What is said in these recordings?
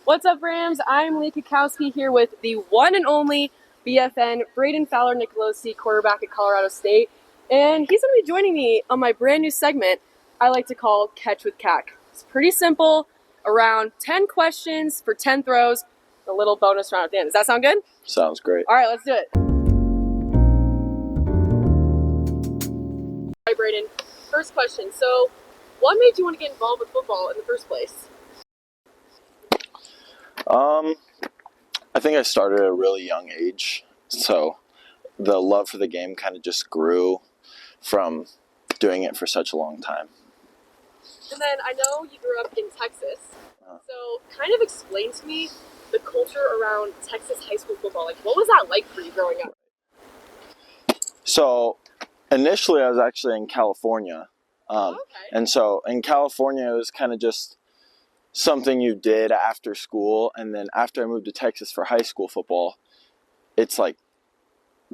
What's up, Rams? I'm Lee-Nicolosi here with the one and only BFN, Brayden Fowler-Nicolosi, quarterback at Colorado State. And he's going to be joining me on my brand new segment I like to call Catch with CACK. It's pretty simple, around 10 questions for 10 throws, a little bonus round at the end. Does that sound good? Sounds great. All right, let's do it. All right, Brayden, first question. So, what made you want to get involved with football in the first place? I think I started at a really young age, so the love for the game kind of just grew from doing it for such a long time. And then I know you grew up in Texas, so kind of explain to me the culture around Texas high school football. Like, what was that like for you growing up? So initially I was actually in California, and so in California it was kind of just something you did after school, and then after I moved to Texas for high school football, it's like,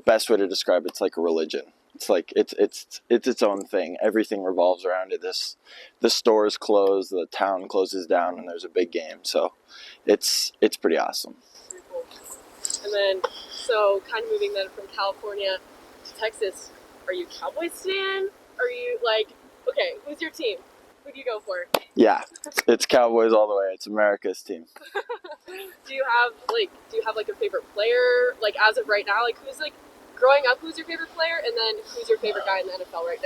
best way to describe it's like a religion. It's like it's its own thing. Everything revolves around it. The stores close, the town closes down, and there's a big game. So it's pretty awesome. Pretty cool. And then, so kind of moving then from California to Texas, are you a Cowboys fan? Are you like, okay, who's your team? Who do you go for? Yeah, it's Cowboys all the way. It's America's team. Do you have a favorite player? Like, as of right now, like, who's like growing up, who's your favorite player, and then who's your favorite guy in the NFL right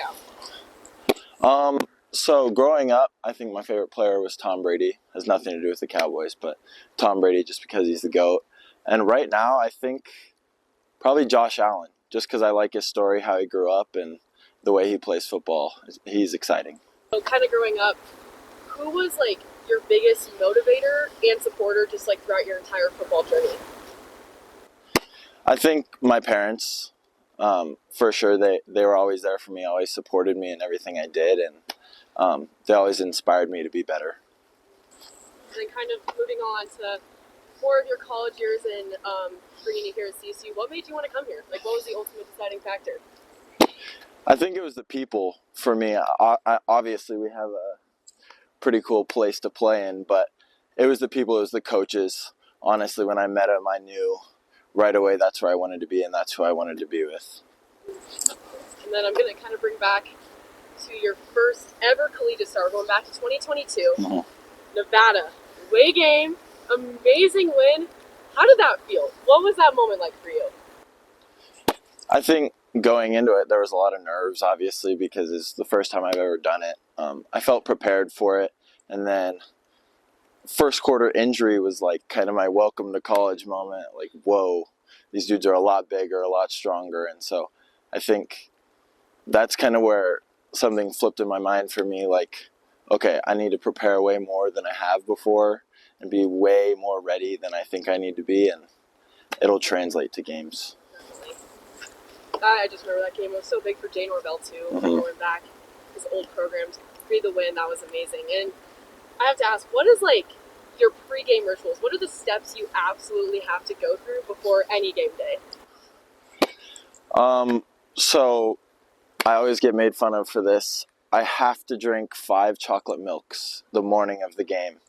now? So growing up, I think my favorite player was Tom Brady. Has nothing to do with the Cowboys, but Tom Brady just because he's the GOAT. And right now, I think probably Josh Allen, just because I like his story, how he grew up, and the way he plays football. He's exciting. So kind of growing up, who was like your biggest motivator and supporter just like throughout your entire football journey? I think my parents, for sure, they were always there for me, always supported me in everything I did, and they always inspired me to be better. And then kind of moving on to more of your college years and bringing you here at CSU, what made you want to come here? Like, what was the ultimate deciding factor? I think it was the people for me. Obviously, we have a pretty cool place to play in, but it was the people, it was the coaches. Honestly, when I met them, I knew right away that's where I wanted to be, and that's who I wanted to be with. And then I'm going to kind of bring back to your first ever collegiate start, going back to 2022. Mm-hmm. Nevada, away game, amazing win. How did that feel? What was that moment like for you? I think going into it, there was a lot of nerves, obviously, because it's the first time I've ever done it. I felt prepared for it, and then first quarter injury was like kind of my welcome to college moment. Like, whoa, these dudes are a lot bigger, a lot stronger, and so I think that's kind of where something flipped in my mind for me. Like, okay, I need to prepare way more than I have before and be way more ready than I think I need to be, and it'll translate to games. I just remember that game was so big for Jay Norvell too, going back his old programs. Free the win, that was amazing. And I have to ask, what is like your pregame rituals? What are the steps you absolutely have to go through before any game day? So I always get made fun of for this. I have to drink 5 chocolate milks the morning of the game.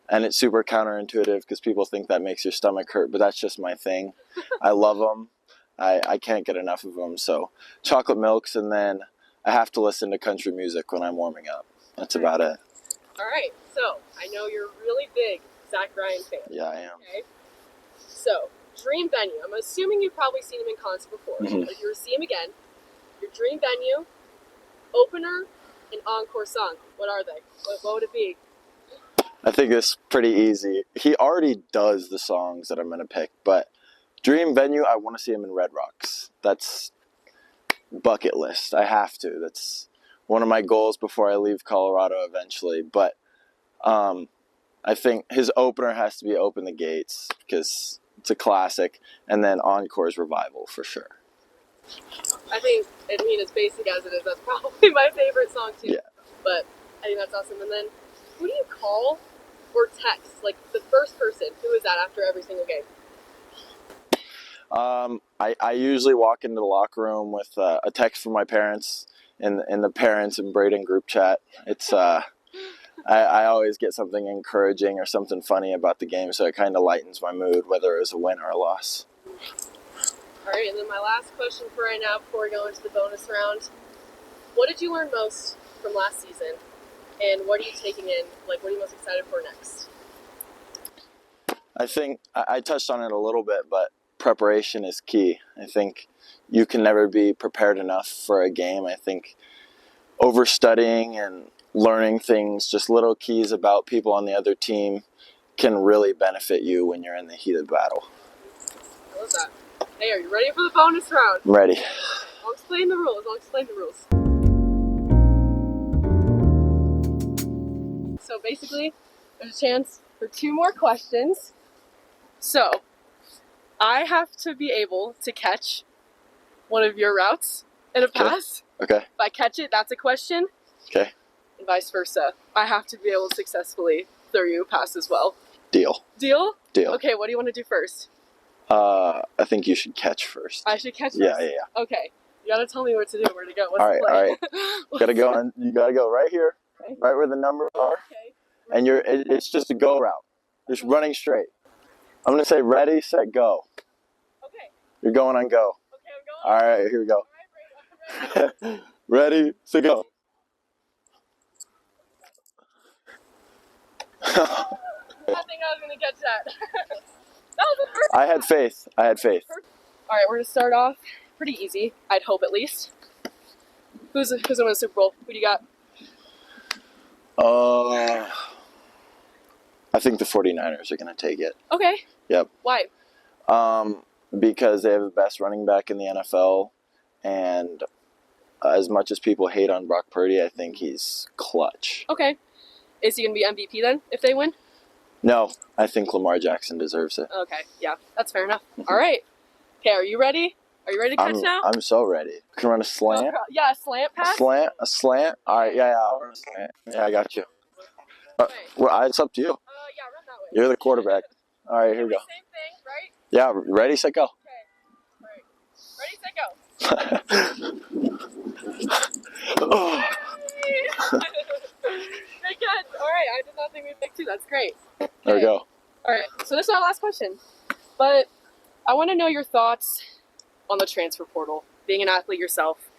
And it's super counterintuitive because people think that makes your stomach hurt, but that's just my thing. I love them. I can't get enough of them. So chocolate milks, and then I have to listen to country music when I'm warming up. That's about it. All right. So I know you're a really big Zach Bryan fan. Yeah, I am. Okay. So dream venue. I'm assuming you've probably seen him in concert before. Mm-hmm. But if you were to see him again, your dream venue, opener, and encore song. What are they? What would it be? I think it's pretty easy. He already does the songs that I'm going to pick, but dream venue, I want to see him in Red Rocks. That's bucket list. I have to. That's one of my goals before I leave Colorado eventually. But I think his opener has to be Open the Gates because it's a classic, and then Encore's Revival for sure. I think, as basic as it is, that's probably my favorite song too. Yeah. But I think that's awesome. And then, who do you call or text, like the first person? Who is that after every single game? I usually walk into the locker room with a text from my parents in the parents and Brayden group chat. It's I always get something encouraging or something funny about the game, so it kind of lightens my mood, whether it was a win or a loss. All right, and then my last question for right now before we go into the bonus round. What did you learn most from last season, and what are you taking in? Like, what are you most excited for next? I think I touched on it a little bit, but preparation is key. I think you can never be prepared enough for a game. I think overstudying and learning things, just little keys about people on the other team, can really benefit you when you're in the heat of battle. I love that. Hey, are you ready for the bonus round? I'm ready. I'll explain the rules. So basically, there's a chance for 2 more questions. So, I have to be able to catch one of your routes in a pass. Okay. If I catch it, that's a question. Okay. And vice versa. I have to be able to successfully throw you a pass as well. Deal. Deal? Deal. Okay, what do you want to do first? I think you should catch first. I should catch first? Yeah. Okay. You gotta tell me what to do, where to go. What's All the play? right. You gotta go right here, Okay. right where the numbers are, Okay. and it's just a go route, just running straight. I'm gonna say ready, set, go. Okay. You're going on go. Okay, I'm going. All right, here we go. All right, Brayden, Ready, set, go. I think I was gonna catch that. That was the first. I had faith. All right, we're gonna start off pretty easy. I'd hope at least. Who's gonna win the Super Bowl? Who do you got? I think the 49ers are gonna take it. Okay. Yep. Why? Because they have the best running back in the NFL, and as much as people hate on Brock Purdy, I think he's clutch. Okay. Is he gonna be MVP then if they win? No, I think Lamar Jackson deserves it. Okay, yeah, that's fair enough. All right. Okay, are you ready? Are you ready to catch now? I'm so ready. Can I run a slant? Yeah, a slant pass. A slant? All right, yeah, I'll run a slant. Yeah, I got you. Well, it's up to you. Yeah, run that way. You're the quarterback. All right, here we go. Same thing, right? Yeah, ready, set, go. Okay. All right. Ready, set, go. Oh. Very good. All right, I did not think we'd pick 2. That's great. Okay. There we go. All right, so this is our last question. But I want to know your thoughts on the transfer portal. Being an athlete yourself,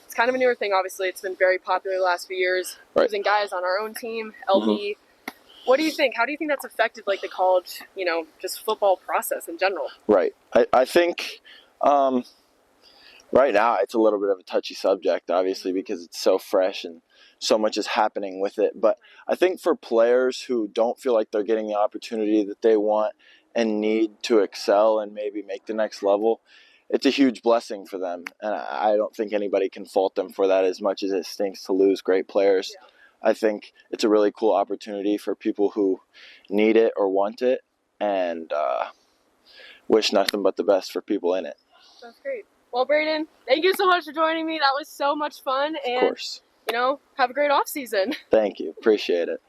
it's kind of a newer thing, obviously. It's been very popular the last few years. Right. Using guys on our own team, LB. What do you think? How do you think that's affected like the college, just football process in general? Right. I think right now it's a little bit of a touchy subject, obviously, because it's so fresh and so much is happening with it. But I think for players who don't feel like they're getting the opportunity that they want and need to excel and maybe make the next level, it's a huge blessing for them. And I don't think anybody can fault them for that, as much as it stinks to lose great players. Yeah. I think it's a really cool opportunity for people who need it or want it, and wish nothing but the best for people in it. That's great. Well, Brayden, thank you so much for joining me. That was so much fun. And, of course. Have a great off season. Thank you. Appreciate it.